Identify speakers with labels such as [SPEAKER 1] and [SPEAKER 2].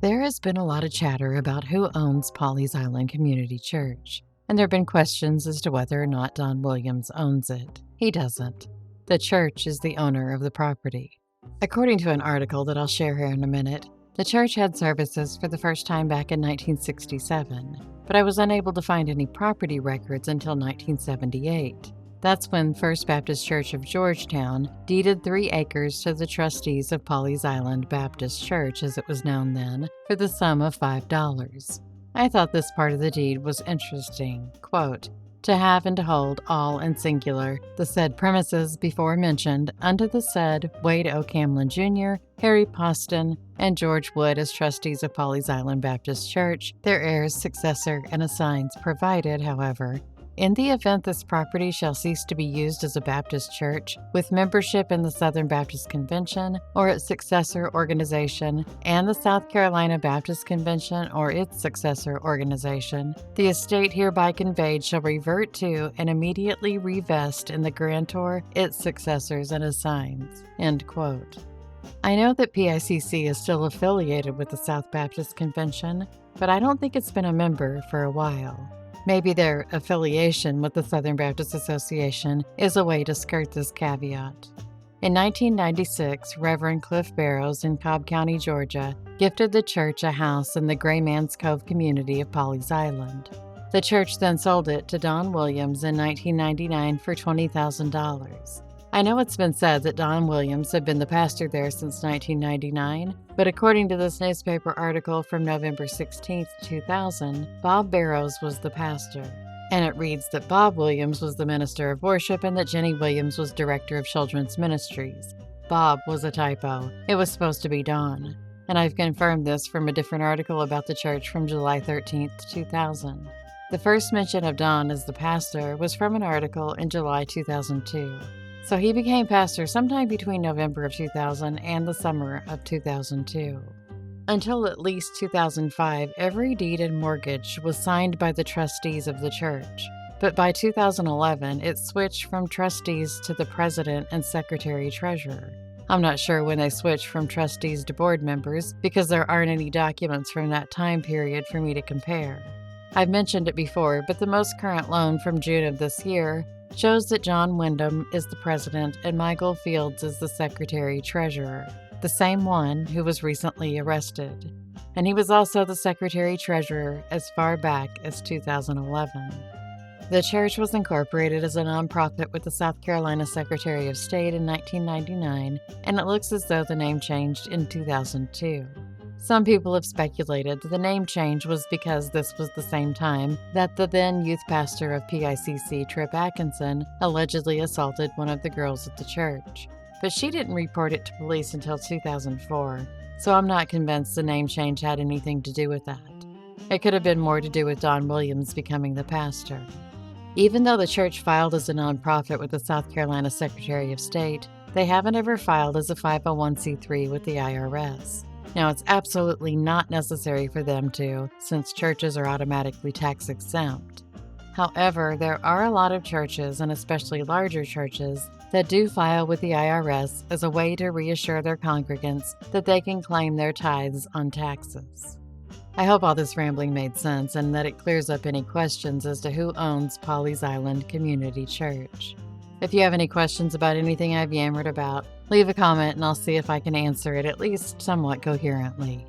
[SPEAKER 1] There has been a lot of chatter about who owns Pawleys Island Community Church, and there have been questions as to whether or not Don Williams owns it. He doesn't. The church is the owner of the property. According to an article that I'll share here in a minute, the church had services for the first time back in 1967, but I was unable to find any property records until 1978. That's when First Baptist Church of Georgetown deeded 3 acres to the trustees of Pawleys Island Baptist Church, as it was known then, for the sum of $5. I thought this part of the deed was interesting. Quote, "To have and to hold all in singular, the said premises before mentioned, unto the said Wade O. Camlin Jr., Harry Poston, and George Wood as trustees of Pawleys Island Baptist Church, their heirs, successor, and assigns, provided, however, in the event this property shall cease to be used as a Baptist church, with membership in the Southern Baptist Convention or its successor organization, and the South Carolina Baptist Convention or its successor organization, the estate hereby conveyed shall revert to and immediately revest in the grantor, its successors, and assigns." End quote. I know that PICC is still affiliated with the South Baptist Convention, but I don't think it's been a member for a while. Maybe their affiliation with the Southern Baptist Association is a way to skirt this caveat. In 1996, Reverend Cliff Barrows in Cobb County, Georgia, gifted the church a house in the Gray Man's Cove community of Pawleys Island. The church then sold it to Don Williams in 1999 for $20,000. I know it's been said that Don Williams had been the pastor there since 1999, but according to this newspaper article from November 16, 2000, Bob Barrows was the pastor. And it reads that Bob Williams was the minister of worship and that Jenny Williams was director of children's ministries. Bob was a typo. It was supposed to be Don. And I've confirmed this from a different article about the church from July 13, 2000. The first mention of Don as the pastor was from an article in July 2002. So he became pastor sometime between November of 2000 and the summer of 2002. Until at least 2005, every deed and mortgage was signed by the trustees of the church. But by 2011, it switched from trustees to the president and secretary-treasurer. I'm not sure when they switched from trustees to board members because there aren't any documents from that time period for me to compare. I've mentioned it before, but the most current loan from June of this year shows that John Wyndham is the president and Michael Fields is the secretary-treasurer, the same one who was recently arrested. And he was also the secretary-treasurer as far back as 2011. The church was incorporated as a nonprofit with the South Carolina Secretary of State in 1999, and it looks as though the name changed in 2002. Some people have speculated that the name change was because this was the same time that the then youth pastor of PICC, Tripp Atkinson, allegedly assaulted one of the girls at the church. But she didn't report it to police until 2004, so I'm not convinced the name change had anything to do with that. It could have been more to do with Don Williams becoming the pastor. Even though the church filed as a nonprofit with the South Carolina Secretary of State, they haven't ever filed as a 501c3 with the IRS. Now, it's absolutely not necessary for them to, since churches are automatically tax exempt. However, there are a lot of churches, and especially larger churches, that do file with the IRS as a way to reassure their congregants that they can claim their tithes on taxes. I hope all this rambling made sense and that it clears up any questions as to who owns Pawleys Island Community Church. If you have any questions about anything I've yammered about, leave a comment and I'll see if I can answer it at least somewhat coherently.